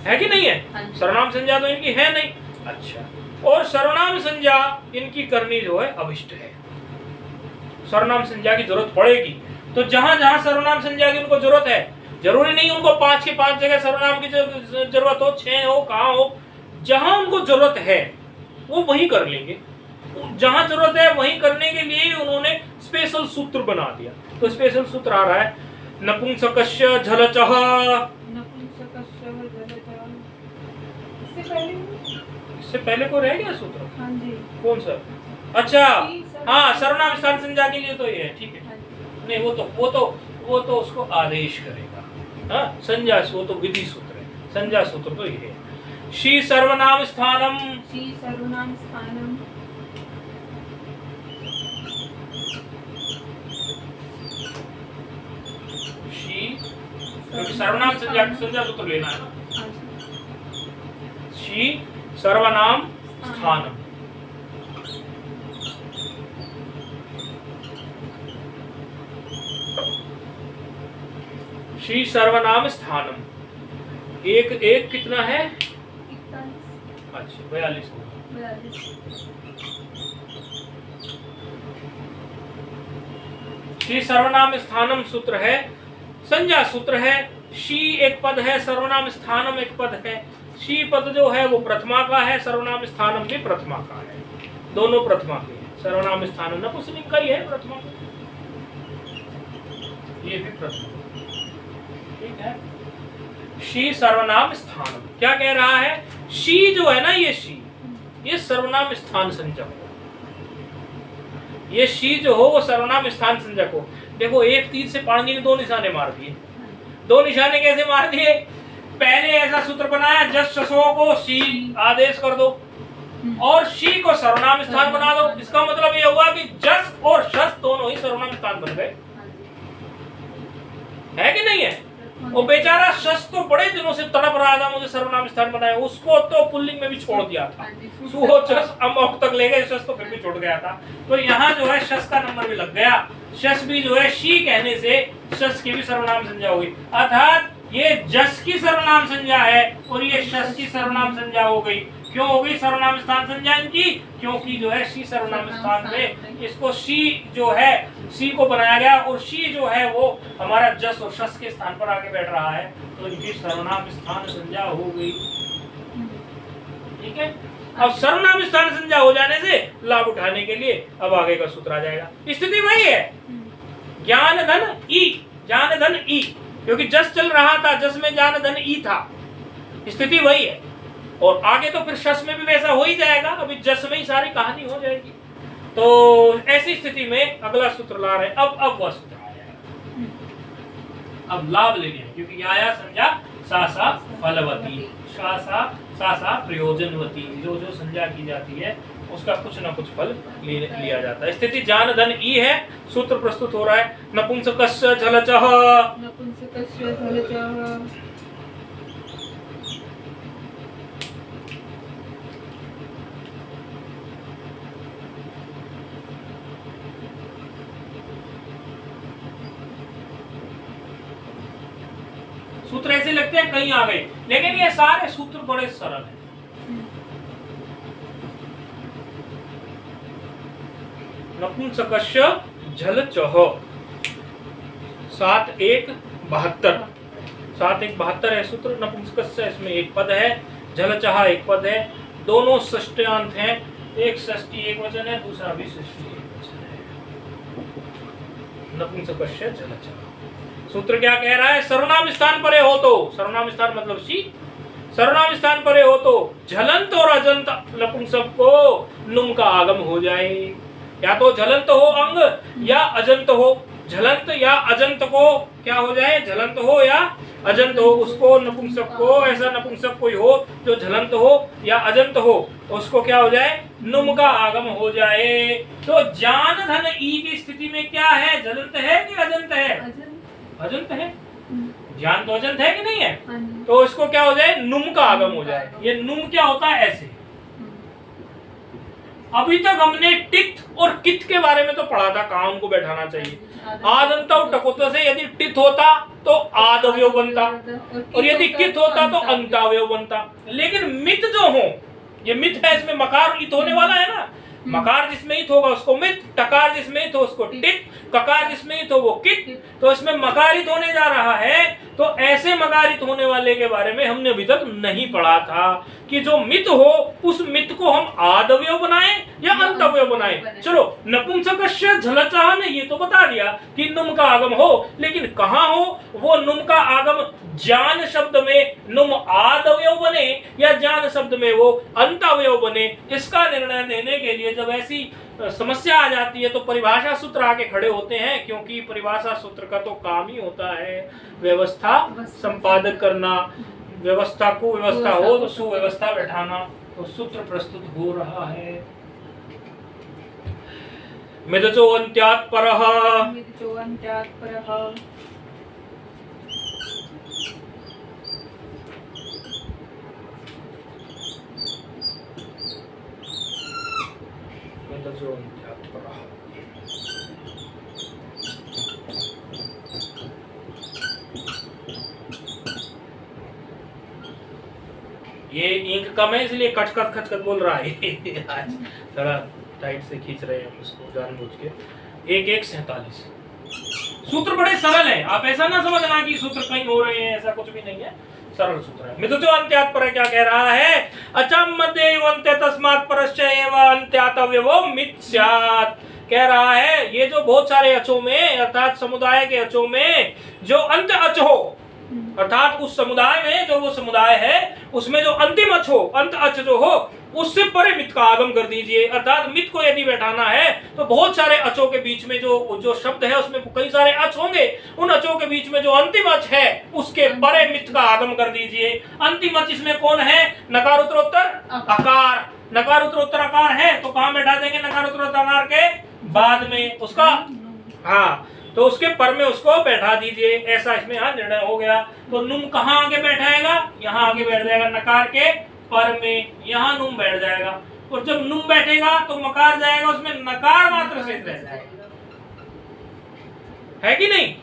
है कि नहीं है? सर्वनाम संज्ञा तो इनकी है नहीं। अच्छा, और सर्वनाम संज्ञा इनकी करनी जो है अभिष्ट है। सर्वनाम संज्ञा की जरूरत पड़ेगी तो जहां जहां सर्वनाम संज्ञा की उनको जरूरत है, जरूरी नहीं उनको 5 के 5 जगह सर्वनाम की जरूरत हो, 6 हो, कहाँ हो, जहां उनको जरूरत है वो वही कर लेंगे। जहां जरूरत है वही करने के लिए उन्होंने स्पेशल सूत्र बना दिया। तो स्पेशल सूत्र आ रहा है नपुंसकस्य झलचः। इससे पहले को रह गया सूत्र? हाँ जी। कौन सा? अच्छा हाँ, सर्वनाम स्थान संज्ञा के लिए तो ये है, ठीक है। नहीं वो तो उसको आदेश करेगा। हाँ, संज्ञा वो तो विधि सूत्र है, संज्ञा सूत्र तो ये है। शी सर्वनाम स्थानम, शी सर्वनाम स्थानम, शी सर्वनाम संज्ञा सूत्र लेना है ना। शी सर्वनाम स्थानम, शी सर्वनाम स्थानम। एक कितना है? 41, अच्छा 42 होगा। 42, शी सर्वनाम स्थानम सूत्र है, संज्ञा सूत्र है। शी एक पद है, सर्वनाम स्थानम एक पद है। शी पद जो है वो प्रथमा का है, सर्वनाम स्थानम भी प्रथमा का है, दोनों प्रथमा के हैं। सर्वनाम स्थानम नपुंसकलिंग का ही है प्रथमा, ये भी प्रथमा, ठीक है। शी सर्वनाम स्थानम क्या कह रहा है? शी जो है ना, ये शी, ये सर्वनाम स्थान संज्ञक हो, ये शी जो हो वो सर्वनाम स्थान संज्ञक हो। देखो एक तीर से पाणिनि ने 2 निशाने मार दिए। 2 निशाने कैसे मार दिए? पहले ऐसा सूत्र बनाया जस शसो को शी आदेश कर दो, और शी को सर्वनाम स्थान बना दो। इसका मतलब ये हुआ कि जस और शस दोनों ही सर्वनाम स्थान बन गए, है कि नहीं है? वो बेचारा शस तो बड़े दिनों से तड़प रहा था मुझे सर्वनाम स्थान बनाए, उसको तो पुल्लिंग में भी छोड़ दिया था, सुहो शस अमोक तक ले गए, शस तो फिर भी छूट गया था। तो यहाँ जो है शस का नंबर भी लग गया, शस भी जो है शी कहने से शस की भी सर्वनाम संज्ञा होगी, अर्थात ये जस की सर्वनाम संज्ञा है और ये शस की सर्वनाम संज्ञा हो गई। क्यों हो गई सर्वनाम स्थान संज्ञा इनकी? क्योंकि जो है शी सर्वनाम स्थान में इसको शी जो है शी को बनाया गया और शी जो है वो हमारा जस और शस के स्थान पर आके बैठ रहा है, तो इनकी सर्वनाम स्थान संज्ञा हो गई। ठीक है, अब सर्वनाम स्थान संज्ञा हो जाने से लाभ उठाने के लिए अब आगे का सूत्र आ जाएगा। स्थिति वही है, ज्ञान धन ई, ज्ञान धन ई, क्योंकि जस चल रहा था, जस में ज्ञान धन ई था, स्थिति वही है और आगे तो फिर शस में भी वैसा हो ही जाएगा, अभी जस में ही सारी कहानी हो जाएगी। तो ऐसी स्थिति में अगला सूत्र ला रहे हैं, अब वह सूत्र आ जाएगा, अब लाभ लेने हैं, क्योंकि आया संज्ञा सा सा फलवती, सा सा प्रयोजनवती, जो जो संज्ञा की जाती है उसका कुछ ना कुछ फल लिया जाता है। स्थिति जान धन ई है, सूत्र प्रस्तुत हो रहा है, नपुंसकस्य झलचः, नपुंसकस्य झलचः, सूत्र ऐसे लगते हैं कहीं आ गए, लेकिन ये सारे सूत्र बड़े सरल हैं। नपुंसकस्य झलचः 7-1-72, 7-1-72 है सूत्र नपुंसकस्य, इसमें एक पद है, झलचः एक पद है, दोनों षष्ट्यांत हैं, एक षष्ठी एक वचन है, दूसरा भी षष्ठी एक वचन है। नपुंसकस्य झलचः सूत्र क्या कह रहा है? सर्वनाम स्थान परे हो तो, सर्वनाम स्थान मतलब शी, सर्वनाम स्थान परे हो तो झलंत और अजंत नपुंसक को नुम का आगम हो जाए, या तो झलंत हो अंग या अजंत हो, झलंत या अजंत को क्या हो जाए? झलंत हो या अजंत हो, उसको नपुंसक को, ऐसा नपुंसक कोई हो जो झलंत हो या अजंत हो, उसको क्या हो जाए? नुम का आगम हो जाए। तो जान धन ई की स्थिति में क्या है? झलंत है कि अजंत है? अजंत है, ज्ञान तो अजंत है कि नहीं है? तो इसको क्या हो जाए? नुम का आगम हो जाए। ये नुम क्या होता है? ऐसे अभी तक हमने टित और कित के बारे में तो पढ़ा था, कहाँ उनको बैठाना चाहिए। आदंत और टकोत्व से यदि टित होता तो आदव्यव बनता और यदि कित होता तो अंतावयव बनता। लेकिन मित जो हो, ये मित है, इसमें मकार इत होने वाला है ना, मकार जिसमें इत होगा उसको मित, टकार जिसमें इत हो उसको टित, ककार जिसमें इत हो वो कित, तो इसमें मकारित होने जा रहा है। तो ऐसे मकारित होने वाले के बारे में हमने अभी तक नहीं पढ़ा था कि जो मित हो उस मित को हम आदव्यव बनाएं या अंतव्यव बनाएं। चलो, नपुंसकस्य झलचः ने ये तो बता दिया कि नुम का आगम हो, लेकिन कहाँ हो वो नुम का आगम? ज्ञान शब्द में नुम आदव्यव बने या ज्ञान शब्द में वो अंतव्यव बने, इसका निर्णय देने के लिए जब ऐसी समस्या आ जाती है तो परिभाषा सूत्र आके खड़े होते हैं, क्योंकि परिभाषा सूत्र का तो काम ही होता है व्यवस्था संपादक करना, व्यवस्था को व्यवस्था हो तो सुव्यवस्था बैठाना। तो सूत्र प्रस्तुत हो रहा है, मिदचो अन्त्यात् परः, मिदचो अन्त्यात् परः, मिदचो अन्त्यात् परः। ये इंक कम है इसलिए कचकच खचकच बोल रहा है आज थोड़ा टाइट से खींच रहे हैं उसको जानबूझ के। 1-1-47 सूत्र बड़े सरल है, आप ऐसा ना समझना कि सूत्र कहीं हो रहे हैं, ऐसा कुछ भी नहीं है, सरल सूत्र है। मिदचो अन्त्यात् परः क्या कह रहा है? अचम मध्ये अन्त्य तस्मात् परश्च एव अन्त्यात् अव्यवो मित् स्यात्, कह रहा है ये जो बहुत सारे अचों में अर्थात समुदाय के अचों में जो अंत अच हो, अर्थात उस समुदाय में जो वो समुदाय है उसमें जो अंतिम अच हो, अंत अच जो हो, उससे परे मित का आगम कर दीजिए। अर्थात मित को यदि बैठाना है तो बहुत सारे अचों के बीच में जो शब्द है उसमें कई सारे अच होंगे, उन अचों के बीच में जो अंतिम अच है उसके परे मित का आगम कर दीजिए। अंतिम अच इसमें कौन है? नकार उत्तरोत्तर अकार, नकार उत्तरोत्तर आकार है तो कहाँ बैठा देंगे नकार उत्तरोत्तर आकार के बाद में उसका, हाँ तो उसके पर में उसको बैठा दीजिए, ऐसा इसमें यहाँ निर्णय हो गया। तो नुम कहाँ आगे बैठाएगा, यहाँ आगे बैठ जाएगा नकार के पर में, यहाँ नुम बैठ जाएगा। और जब नुम बैठेगा तो मकार जाएगा, उसमें नकार मात्र शेष रह जाएगा, है कि नहीं?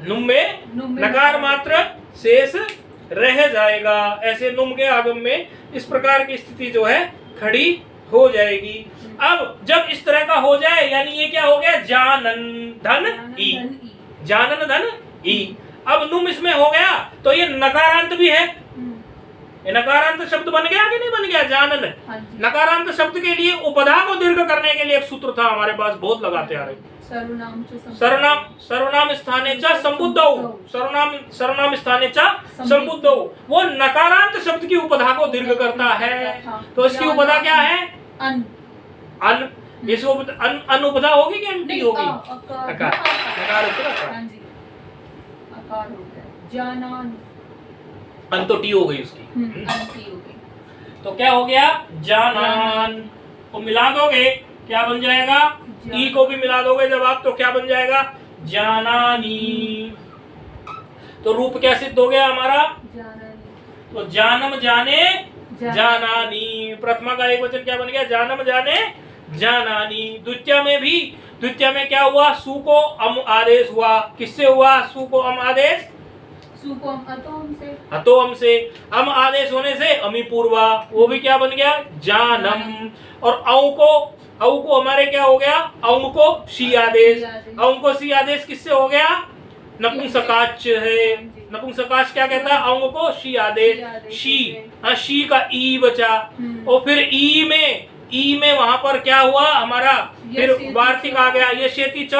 नुम में नकार मात्र शेष रह जाएगा। ऐसे नुम के आगम में इस प्रकार की स्थिति जो है खड़ी हो जाएगी। अब जब इस तरह का हो जाए, यानी ये क्या हो गया, जानन धन ई, जानन धन ई। अब नुम इसमें हो गया तो ये नकारांत भी है, ये नकारांत शब्द बन गया कि नहीं बन गया, जानन। नकारांत शब्द के लिए उपधा को दीर्घ करने के लिए एक सूत्र था हमारे पास, बहुत लगाते आ रहे, सर्वनाम स्थाने च संबुद्धौ, सर्वनाम स्थाने च संबुद्धौ। वो नकारांत शब्द की उपधा को दीर्घ करता है, तो इसकी उपधा क्या है, अन। इस अन उपधा होगी कि अंटी होगी, अकार, नकार उत्तर आकार हो गया, जानन अन तो टी हो गई उसकी, तो क्या हो गया, जानन को मिला दोगे क्या बन जाएगा, ई को भी मिला दोगे जब आप तो क्या बन जाएगा, जानानी। तो रूप क्या सिद्ध हो गया हमारा, तो जानम जाने जानानी। प्रथमा का एक वचन क्या बन गया, जानम जाने जानानी। द्वितीय में क्या हुआ, सु को अम आदेश हुआ, किससे हुआ, सु को अम आदेश, अतोम से, अम आदेश होने से अमी पूर्वा, वो भी क्या बन गया, जानम। और औ को हमारे क्या हो गया, औ को शी आदेश, औ को शी आदेश किससे हो गया, नपुंसकाच है, नपुंसकाच क्या कहता है, औ को शी आदेश, शी, हाँ शी का ई बचा। और फिर ई में वहां पर क्या हुआ हमारा, फिर वार्तिक आ गया, ये शेती च,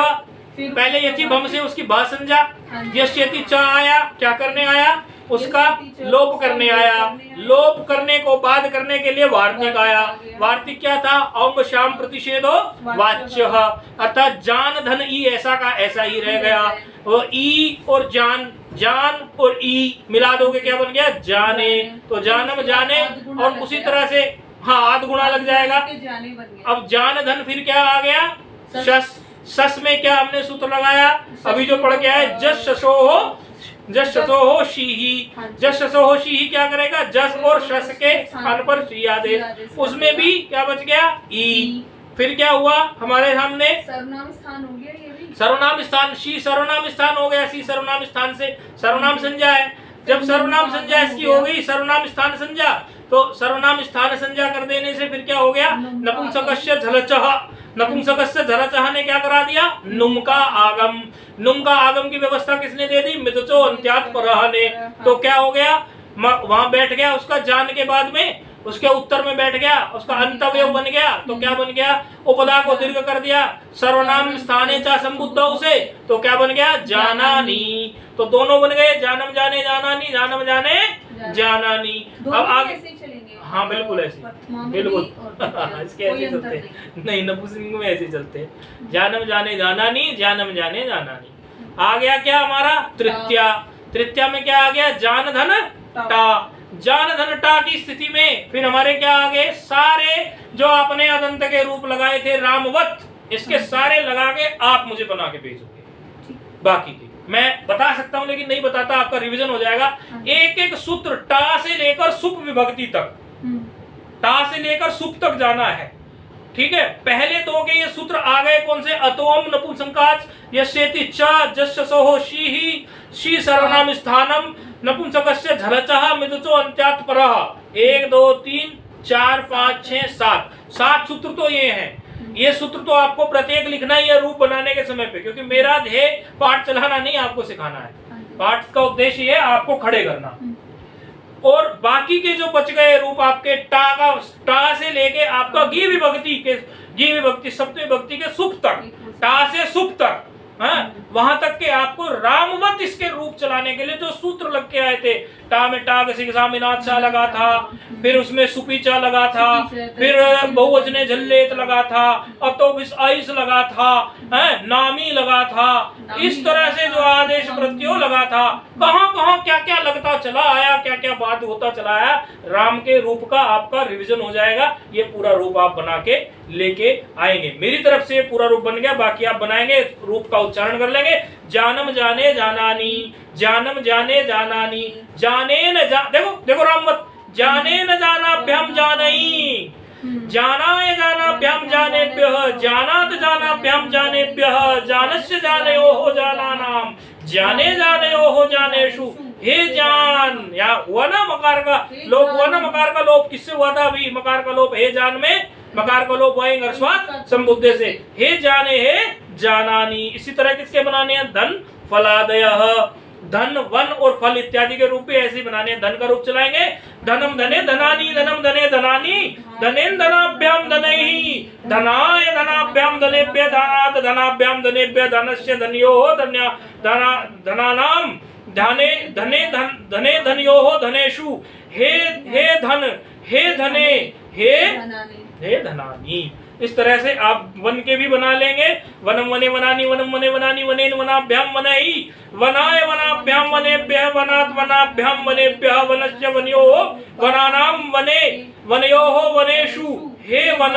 पहले यथी भम से उसकी भा संज्ञा, यश्यति च आया, क्या करने आया, उसका लोप करने आया, लोप करने को बाद करने के लिए वार्तिक आया। वार्तिक क्या था, औंग शाम प्रतिषेधो वाच्य, अर्थात जान धन ई ऐसा का ऐसा ही रह गया। और ई और जान और ई मिला दोगे क्या बन गया, जाने। तो जानम जाने, और उसी तरह से हाँ आध गुणा लग जाएगा। अब जान धन फिर क्या आ गया, सस में क्या हमने सूत्र लगाया, अभी जो पढ़ के आए, जस शसो हो शी ही क्या करेगा, जस और शस के स्थान पर शी आदेश, उसमें भी क्या बच गया, ई। फिर क्या हुआ हमारे सामने, सर्वनाम स्थान हो गया, ये भी सर्वनाम स्थान, शी सर्वनाम स्थान हो गया, सी सर्वनाम स्थान से सर्वनाम संज्ञा है। जब सर्वनाम संज्ञा इसकी हो गई, सर्वनाम स्थान संज्ञा, तो सर्वनाम स्थान संज्ञा कर देने से फिर क्या हो गया, नपुंसकस्य झलचह, नपुंसकस्य झलचह ने क्या करा दिया, नुम का आगम। नुम का आगम की व्यवस्था किसने दे दी, मितचो अंत्यात परह ने। तो क्या हो गया, वहां बैठ गया, उसका जान के बाद में उसके उत्तर में बैठ गया, उसका अंतवयव बन गया। तो क्या बन गया, उपदा को दीर्घ कर दिया, सर्वनाम स्थाने चा संबुद्धौ से, तो क्या बन गया, जानानी। तो दोनों बन गए, जानम जाने जानानी, जानम जाने जानानी। अब आगे हाँ बिल्कुल ऐसे, बिल्कुल इसके ऐसे चलते नहीं, नपुंसक में ऐसे चलते, जानम जाने जानानी, जानम जाने जानानी। आ गया क्या हमारा तृतीया में क्या आ गया, जान धन टा। जान धन टा की स्थिति में फिर हमारे क्या आ गए, सारे जो आपने अदंत के रूप लगाए थे रामवत, इसके सारे लगा के आप मुझे बना के भेजोगे। बाकी के मैं बता सकता हूं लेकिन नहीं बताता, आपका रिवीजन हो जाएगा। एक एक सूत्र टा से लेकर सुप विभक्ति तक, टा से लेकर सुप तक जाना है, ठीक है। पहले दो के ये सूत्र आ गए कौन से, अतोम नपुंसकाच, यस्येति च, जस्यसोः शीहि, शी सर्वनाम स्थानम, नपुंसकस्य झलचः, मिदचो अंत्यात् परः। 1 2 3 4 5 6 7 सूत्र तो ये हैं। ये सूत्र तो आपको प्रत्येक लिखना ही है रूप बनाने के समय पे, क्योंकि मेरा ध्येय पाठ चलाना नहीं, आपको सिखाना है। पाठ का उद्देश्य ये आपको खड़े करना। और बाकी के जो बच गए रूप आपके टा से लेके आपका गी विभक्ति सप्तमी विभक्ति के सुप तक, टा से सुप तक, वहां तक के आपको रामवत इसके रूप चलाने के लिए जो सूत्र लग के आए थे, टा में टाग सिगसामिनाथ सा लगा था, फिर उसमें सुपीचा लगा था, फिर बहुवचने झल्लेत लगा था, अतोबिस आइस लगा था, नामी लगा था, इस तरह से जो आदेश प्रत्यो लगा था, कहां कहां क्या क्या लगता चला आया, क्या क्या बात होता चला आया, राम के रूप का आपका रिवीजन हो जाएगा। ये पूरा रूप आप बना के लेके आएंगे। मेरी तरफ से ये पूरा रूप बन गया, बाकी आप बनाएंगे, रूप का उच्चारण कर लेंगे। जानम जाने जानानी, जानम जाने जानानी, जाने न जा, देखो देखो रामवत, जाने न जानाभ्याम जानई, जानाय जानाभ्याम जानेभ्यः, जानात जानाभ्याम जानेभ्यः, जानस्य जानयोः जानानाम, जाने जानयोः जानेषु, हे जान, या वन मकार का लोप, वन मकार का लोप किससे हुआ था अभी? मकार का लोप हे जान में, मकार का लोप आएंगे संबुद्धे से, हे जाने हे जानानी। इसी तरह किसके बनाने हैं? धन फलादयः, धन वन और फल इत्यादि के रूप भी ऐसे बनाने हैं। धन का रूप चलाएंगे, धनम धने धनानी, धनम धने धनानी, धनेन धनाभ्याम धनैहि, धनाय धनाभ्याम धनेभ्यः, धनात् धनाभ्याम धनेभ्यः, धनस्य धनयोः धन्या धना धनानाम, धने धने धन धने धनयोः धनेषु, हे धन, हे धने, हे धनानी। इस तरह से आप वन के भी बना लेंगे। वनम वने वनानी, वनम वने वनानी, वनेन वनाभ्याम वनैहि, वनाय वनाभ्याम वनेभ्यः, वनात् वनाभ्याम वनेभ्यः, वनस्य वनयोः वनानाम, वने वनयोः वनेषु, हे वन,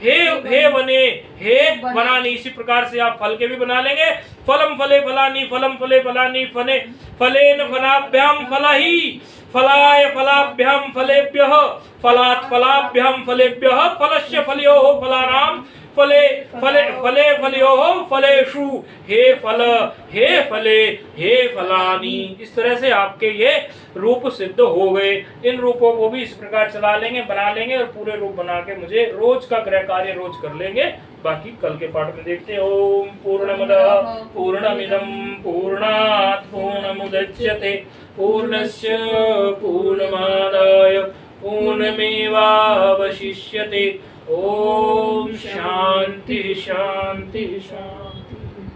हे वने, हे वनानी। इसी प्रकार से आप फल के भी बना लेंगे। फलम फले फलानी, फलम फले फलानी, फने फलेन फलाभ्याम फलहि, फलाय फलाभ्याम फलेभ्यः, फलात् फलाभ्याम फलेभ्यः, फलस्य फलयोः फलानाम, फले फले फले फलयोः फलेषु, हे फल, हे फले, हे फलानी। इस तरह से आपके ये रूप सिद्ध हो गए। इन रूपों को भी इस प्रकार चला लेंगे, बना लेंगे और पूरे रूप बना के मुझे रोज का गृह कार्य रोज कर लेंगे। बाकी कल के पाठ में देखते हैं। ओम पूर्णमदः पूर्णमिदं पूर्णात् पूर्णमुदच्यते, पूर्णस्य पूर्णमादाय पूर्णमेवावशिष्यते। ओम शांति शांति शांति।